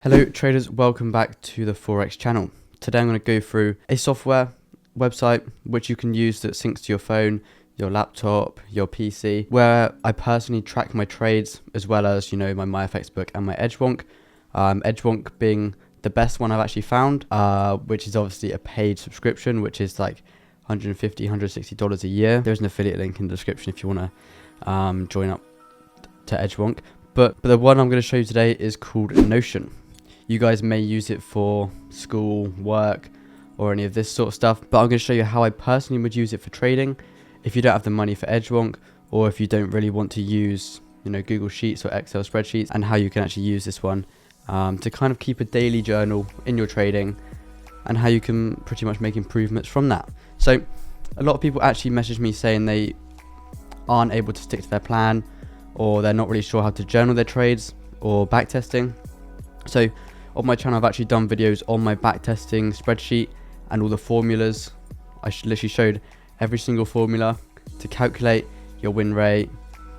Hello traders, welcome back to the Forex channel. Today I'm going to go through a software website which you can use that syncs to your phone, your laptop, your PC, where I personally track my trades as well as, my MyFX book and my Edgewonk. Edgewonk being the best one I've actually found, which is obviously a paid subscription, which is like $150, $160 a year. There's an affiliate link in the description if you want to join up to Edgewonk. But the one I'm going to show you today is called Notion. You guys may use it for school, work, or any of this sort of stuff, but I'm going to show you how I personally would use it for trading if you don't have the money for Edgewonk, or if you don't really want to use, Google Sheets or Excel spreadsheets, and how you can actually use this one to kind of keep a daily journal in your trading, and how you can pretty much make improvements from that. So a lot of people actually message me saying they aren't able to stick to their plan, or they're not really sure how to journal their trades or backtesting. So on my channel, I've actually done videos on my backtesting spreadsheet and all the formulas. I literally showed every single formula to calculate your win rate,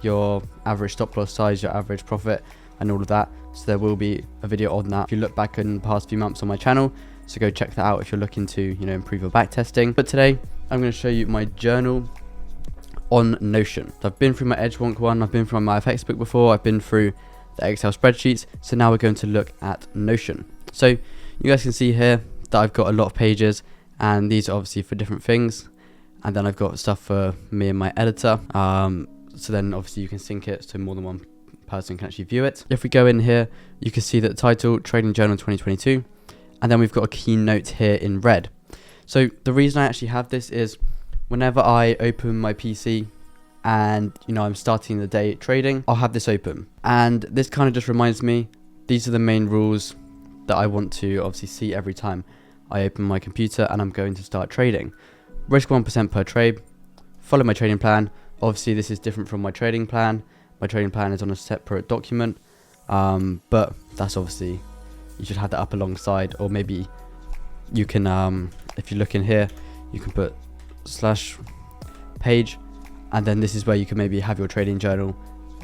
your average stop loss size, your average profit, and all of that. So there will be a video on that if you look back in the past few months on my channel. So go check that out if you're looking to, improve your backtesting. But today I'm going to show you my journal on Notion. So I've been through my Edgewonk one, I've been through my MyFX book before, I've been through the Excel spreadsheets. So now we're going to look at Notion. So you guys can see here that I've got a lot of pages, and these are obviously for different things. And then I've got stuff for me and my editor. So then obviously you can sync it so more than one person can actually view it. If we go in here, you can see that the title, Trading Journal 2022. And then we've got a keynote here in red. So the reason I actually have this is whenever I open my PC and I'm starting the day trading, I'll have this open, and this kind of just reminds me these are the main rules that I want to obviously see every time I open my computer and I'm going to start trading. Risk 1% per trade, follow my trading plan. Obviously this is different from my trading plan. My trading plan is on a separate document, but that's obviously, you should have that up alongside, or maybe you can if you look in here, you can put /page, and then this is where you can maybe have your trading journal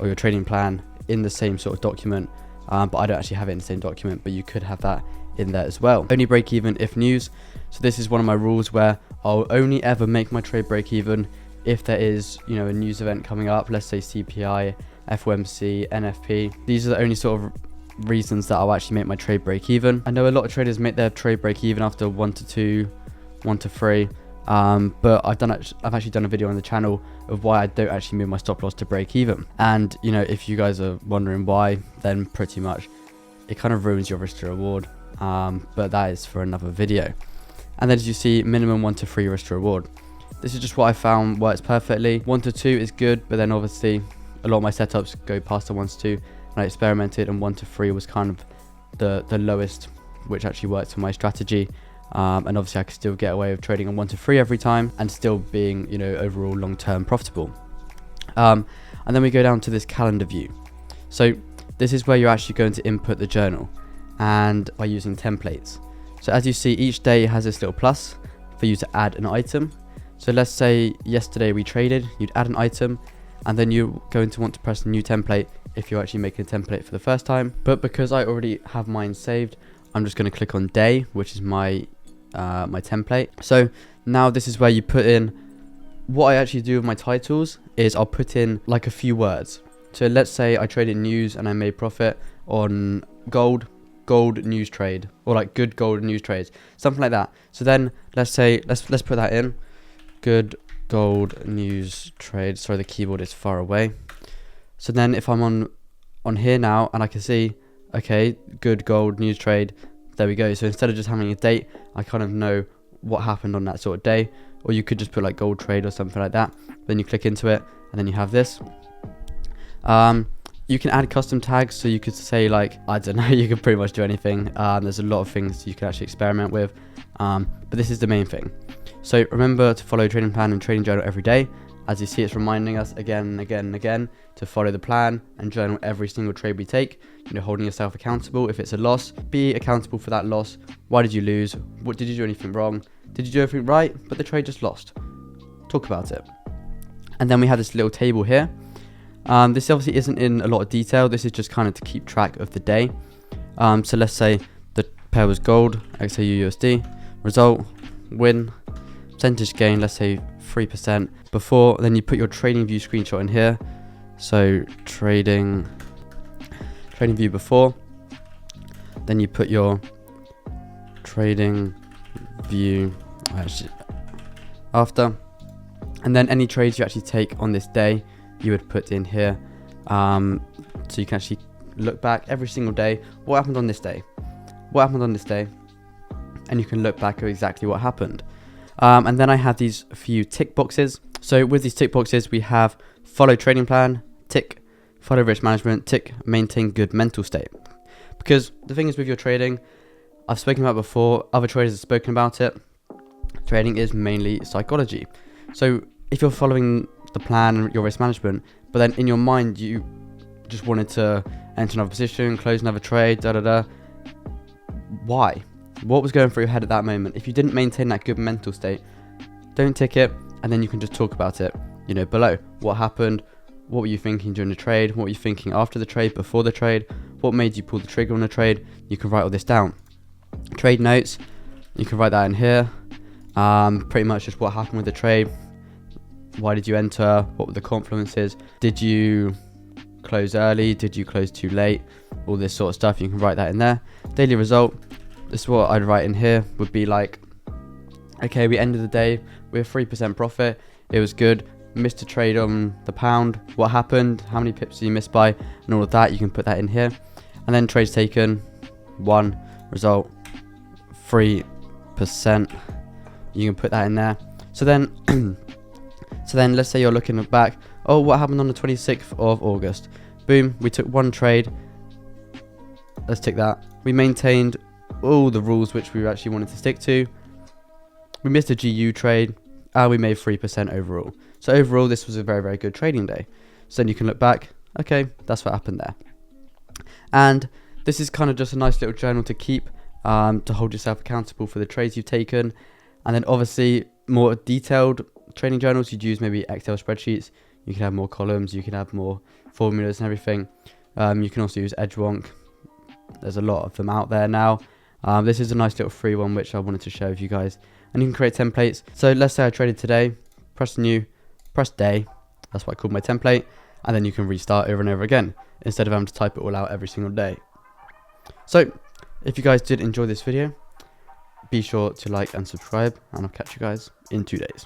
or your trading plan in the same sort of document. But I don't actually have it in the same document, but you could have that in there as well. Only break even if news. So this is one of my rules where I'll only ever make my trade break even if there is, a news event coming up, let's say CPI, FOMC, NFP. These are the only sort of reasons that I'll actually make my trade break even. I know a lot of traders make their trade break even after 1 to 2, 1 to 3. But I've actually done a video on the channel of why I don't actually move my stop loss to break even. And if you guys are wondering why, then pretty much it kind of ruins your risk to reward. But that is for another video. And then as you see, minimum 1 to 3 risk to reward. This is just what I found works perfectly. 1 to 2 is good, but then obviously a lot of my setups go past the 1 to 2, and I experimented, and 1 to 3 was kind of the lowest, which actually worked for my strategy. And obviously I could still get away with trading on 1 to 3 every time and still being, overall long-term profitable. And then we go down to this calendar view. So this is where you're actually going to input the journal, and by using templates. So as you see, each day has this little plus for you to add an item. So let's say yesterday we traded, you'd add an item, and then you're going to want to press new template if you're actually making a template for the first time. But because I already have mine saved, I'm just going to click on day, which is my template. So now this is where you put in what I actually do with my titles is I'll put in like a few words. So let's say I traded news and I made profit on gold news trade, or like good gold news trades, something like that. So then let's say let's put that in, good gold news trade. Sorry, the keyboard is far away. So then if I'm on here now and I can see, okay, good gold news trade, there we go. So instead of just having a date, I kind of know what happened on that sort of day. Or you could just put like gold trade or something like that. Then you click into it and then you have this. You can add custom tags, so you could say like, I don't know, you can pretty much do anything. There's a lot of things you can actually experiment with, but this is the main thing. So remember to follow trading plan and trading journal every day. As you see, it's reminding us again and again and again to follow the plan and journal every single trade we take, holding yourself accountable. If it's a loss, be accountable for that loss. Why did you lose? What did you do anything wrong? Did you do everything right, but the trade just lost? Talk about it. And then we have this little table here. This obviously isn't in a lot of detail. This is just kind of to keep track of the day. So let's say the pair was gold, XAU USD, result, win, percentage gain, let's say 3% before. Then you put your trading view screenshot in here. So trading view before, then you put your trading view after, and then any trades you actually take on this day you would put in here, so you can actually look back every single day, what happened on this day, and you can look back at exactly what happened. And then I have these few tick boxes. So with these tick boxes we have follow trading plan, tick, follow risk management, tick, maintain good mental state. Because the thing is with your trading, I've spoken about before, other traders have spoken about it, trading is mainly psychology. So if you're following the plan and your risk management, but then in your mind you just wanted to enter another position, close another trade, why? What was going through your head at that moment? If you didn't maintain that good mental state, don't tick it, and then you can just talk about it, below. What happened? What were you thinking during the trade? What were you thinking after the trade, before the trade? What made you pull the trigger on the trade? You can write all this down. Trade notes, you can write that in here. Pretty much just what happened with the trade. Why did you enter? What were the confluences? Did you close early? Did you close too late? All this sort of stuff, you can write that in there. Daily result, this is what I'd write in here, would be like, okay, we ended the day with 3% profit. It was good. Missed a trade on the pound. What happened? How many pips did you miss by? And all of that, you can put that in here. And then trades taken, 1, result, 3%. You can put that in there. So then, let's say you're looking back. Oh, what happened on the 26th of August? Boom, we took 1 trade. Let's tick that. We maintained all the rules which we actually wanted to stick to. We missed a GU trade. We made 3% overall. So overall, this was a very, very good trading day. So then you can look back. Okay, that's what happened there. And this is kind of just a nice little journal to keep, to hold yourself accountable for the trades you've taken. And then obviously more detailed trading journals, you'd use maybe Excel spreadsheets. You can have more columns, you can have more formulas and everything. You can also use Edgewonk. There's a lot of them out there now. This is a nice little free one which I wanted to share with you guys. And you can create templates. So let's say I traded today, press new, press day. That's what I called my template. And then you can restart over and over again instead of having to type it all out every single day. So if you guys did enjoy this video, be sure to like and subscribe, and I'll catch you guys in 2 days.